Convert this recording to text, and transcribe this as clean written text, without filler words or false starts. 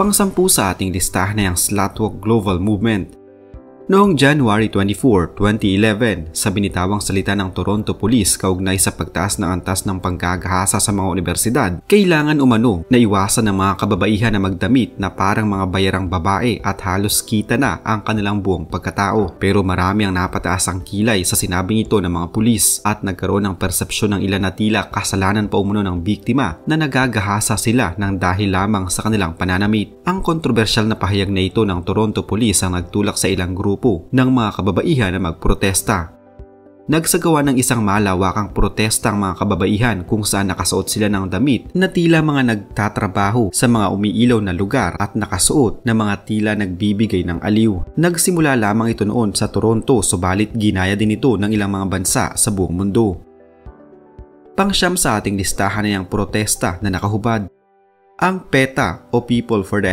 Pang-10 sa ating listahan na yung Slutwalk Global Movement. Noong January 24, 2011, sa binitawang salita ng Toronto Police kaugnay sa pagtaas ng antas ng panggagahasa sa mga universidad, kailangan umano na iwasan ng mga kababaihan na magdamit na parang mga bayarang babae at halos kita na ang kanilang buong pagkatao. Pero marami ang napataas ang kilay sa sinabing ito ng mga pulis at nagkaroon ng persepsyon ng ilan na tila kasalanan pa umano ng biktima na nagagahasa sila ng dahil lamang sa kanilang pananamit. Ang kontrobersyal na pahayag na ito ng Toronto Police ang nagtulak sa ilang grupo ng mga kababaihan na magprotesta. Nagsagawa ng isang malawakang protesta ang mga kababaihan kung saan nakasuot sila ng damit na tila mga nagtatrabaho sa mga umiilaw na lugar at nakasuot na mga tila nagbibigay ng aliw. Nagsimula lamang ito noon sa Toronto, subalit ginaya din ito ng ilang mga bansa sa buong mundo. Pang-9 sa ating listahan ay ang protesta na nakahubad. Ang PETA o People for the